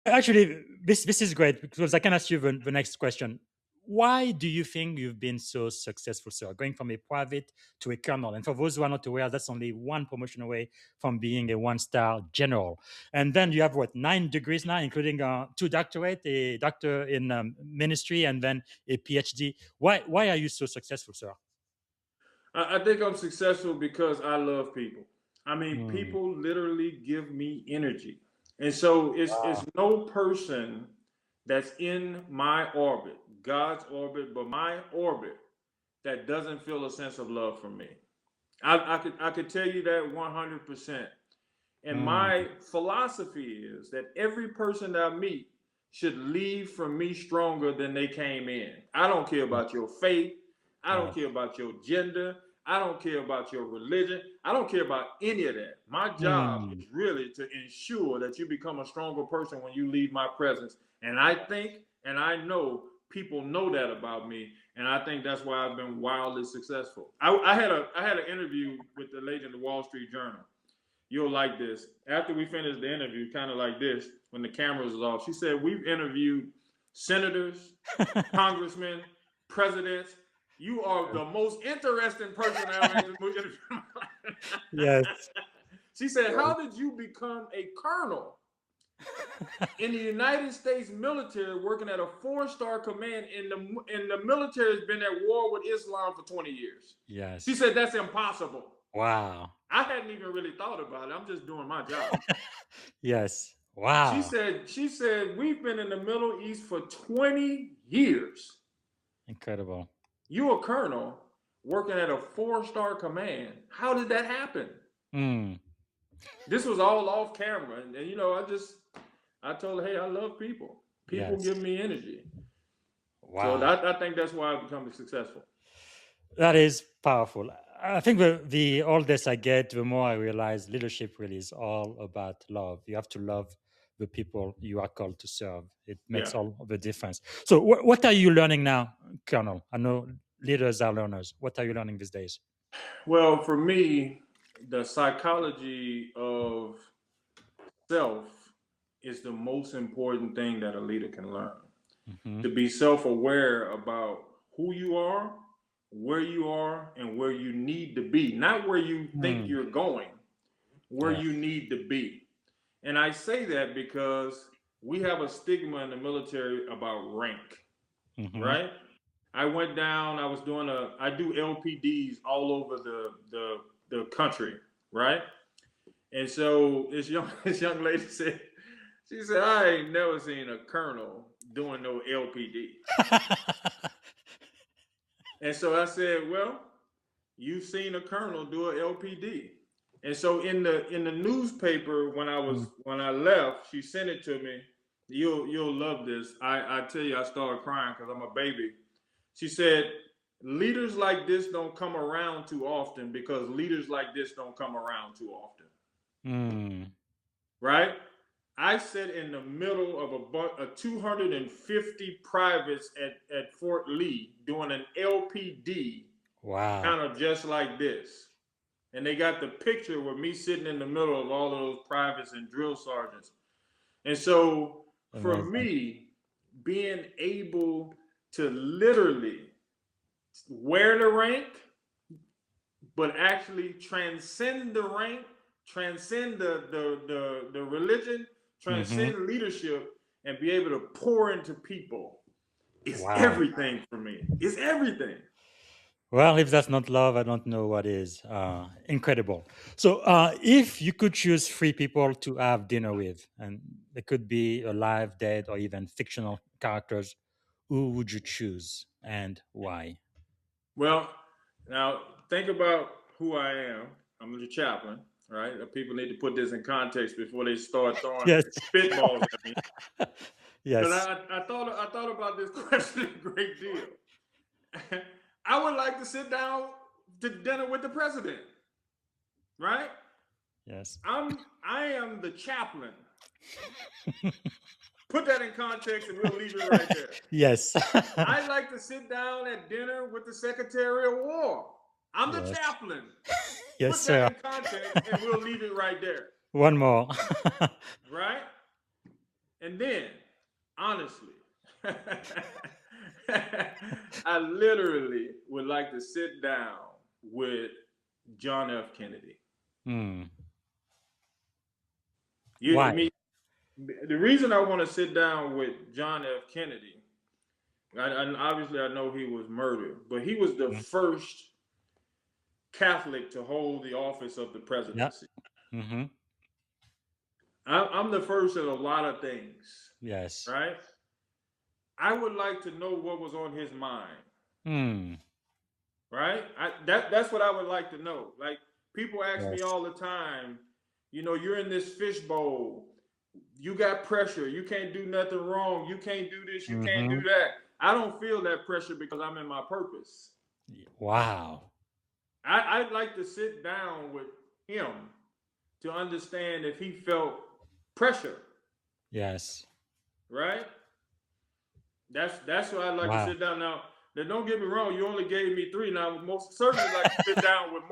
Actually, this is great because I can ask you the next question. Why do you think you've been so successful, sir? Going from a private to a colonel, and for those who are not aware, that's only one promotion away from being a one-star general. And then you have what 9 degrees now, including two doctorate, a doctor in ministry, and then a PhD. Why are you so successful, sir? I think I'm successful because I love people. I mean, Hmm. people literally give me energy. And so it's Wow. no person that's in my orbit, God's orbit, but my orbit that doesn't feel a sense of love for me. I could tell you that 100%. And Hmm. my philosophy is that every person that I meet should leave from me stronger than they came in. I don't care about your faith. I don't Yeah. care about your gender. I don't care about your religion. I don't care about any of that. My job Hmm. is really to ensure that you become a stronger person when you leave my presence. And I think and I know people know that about me. And I think that's why I've been wildly successful. I had an interview with the lady in the Wall Street Journal. You'll like this. After we finished the interview, kind of like this, when the cameras was off, she said, "We've interviewed senators, congressmen, presidents. You are the most interesting person I ever interviewed." Yes. She said, "How did you become a colonel in the United States military, working at a four-star command in the military has been at war with Islam for 20 years?" She Yes. said, "That's impossible." Wow. I hadn't even really thought about it. I'm just doing my job. Yes. She Wow. said, she said, we've been in the Middle East for 20 years. Incredible. You a colonel working at a four-star command. How did that happen? Hmm. This was all off camera. And you know, I told her, hey, I love people. People Yes. give me energy. So Wow. I think that's why I've become successful. That is powerful. I think the oldest I get, the more I realize leadership really is all about love. You have to love the people you are called to serve. It Yeah. makes all of the difference. So, what are you learning now, Colonel? I know leaders are learners. What are you learning these days? Well, for me, the psychology of self is the most important thing that a leader can learn. Hmm. To be self-aware about who you are, and where you need to be. Not where you think Mm. you're going, where Yeah. you need to be. And I say that because we have a stigma in the military about rank, Hmm. right? I went down, I do LPDs all over the country, right? And so this young this young lady said, she said, I ain't never seen a colonel doing no LPD. And so I said, well, you've seen a colonel do an LPD. And so in the newspaper Mm. when I left, she sent it to me. You'll love this. I tell you, I started crying because I'm a baby. She said, leaders like this don't come around too often because leaders like this don't come around too often. Mm. Right? I sat in the middle of a 250 privates at Fort Lee doing an LPD, Wow. kind of just like this. And they got the picture with me sitting in the middle of all of those privates and drill sergeants. And so for Amazing. me, being able to literally wear the rank, but actually transcend the rank, transcend the religion, Hmm. transcend leadership, and be able to pour into people is Wow. everything for me. It's everything. Well, if that's not love, I don't know what is. Incredible. So, if you could choose 3 people to have dinner with, and they could be alive, dead, or even fictional characters, who would you choose and why? Well, now think about who I am. I'm the chaplain, right? People need to put this in context before they start throwing Yes. spitballs at me. Because Yes. I thought about this question a great deal. I would like to sit down to dinner with the president, right? Yes. I am the chaplain. Put that in context and we'll leave it right there. Yes. I like to sit down at dinner with the Secretary of War. I'm the Yes. chaplain. Yes, Put that sir. in context and we'll leave it right there. One more. Right? And then, honestly, I literally would like to sit down with John F. Kennedy. Hmm. I Why? mean, the reason I want to sit down with John F. Kennedy, obviously I know he was murdered, but he was the first Catholic to hold the office of the Yeah. presidency. Mm-hmm. I'm the first at a lot of things, Yes. right? I would like to know what was on his mind, Hmm. right? That's what I would like to know. Like, people ask me Yes. all the time, you're in this fishbowl, you got pressure, you can't do nothing wrong, you can't do this, you can't do Mm-hmm. that. I don't feel that pressure because I'm in my purpose. Wow. I'd like to sit down with him to understand if he felt pressure, Yes. right? That's why I'd like to Wow. sit down. Now don't get me wrong, you only gave me three. Now most certainly like to sit down with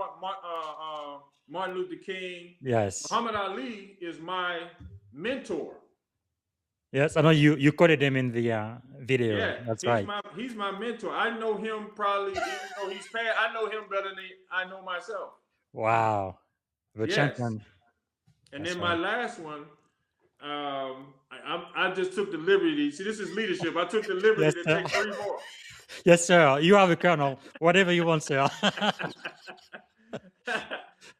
Martin Luther King. Yes. Muhammad Ali is my mentor. Yes. I know you quoted him in the video. Yeah, That's right. he's my mentor. I know him probably, even though he's passed, I know him better than I know myself. Wow. The Yes. champion. And That's then my right. last one, I just took the liberty. See, this is leadership. I took the liberty Yes, to sir. take three more. Yes, sir. You are the colonel. Whatever you want, sir.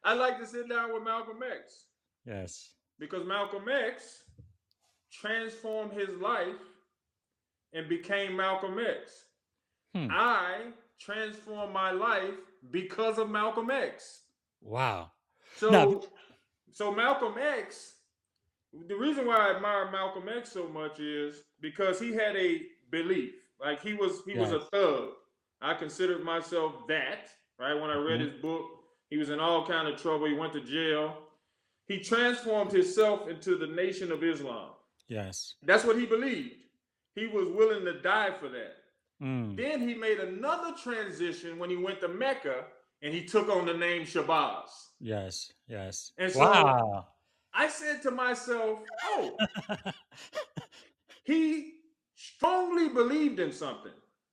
I like to sit down with Malcolm X Yes. because Malcolm X transformed his life and became Malcolm X. Hmm. I transformed my life because of Malcolm X. Wow. So, Now, so Malcolm X, the reason why I admire Malcolm X so much is because he had a belief. Like, he was a thug. I considered myself that, right? When I read his book, he was in all kind of trouble. He went to jail. He transformed himself into the Nation of Islam. yes. That's what he believed. He was willing to die for that. Mm. Then he made another transition when he went to Mecca and he took on the name Shabazz. Yes. Yes. And so Wow. I said to myself, oh, he strongly believed in something.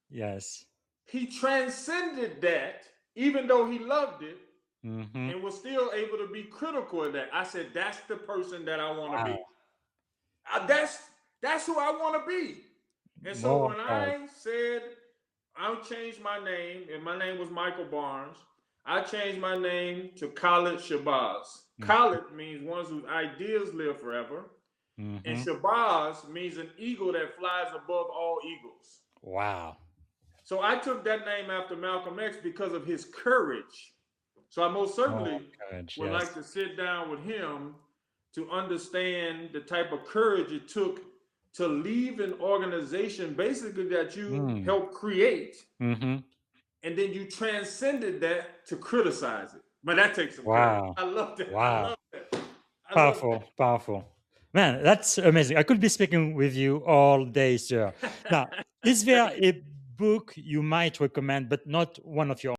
Yes. He transcended that, even though he loved it, Mm-hmm. and was still able to be critical of that. I said, that's the person that I want to be. That's who I want to be. And so when I said I changed my name, and my name was Michael Barnes, I changed my name to Khalid Shabazz. Khalid means ones whose ideas live forever. And Shabazz means an eagle that flies above all eagles. Wow. So I took that name after Malcolm X because of his courage. So I most certainly would like to sit down with him to understand the type of courage it took to leave an organization basically that you helped create, and then you transcended that to criticize it. But that takes some courage. I love that. Wow. I love that. Powerful. Man, that's amazing. I could be speaking with you all day, sir. Now, is there a book you might recommend, but not one of your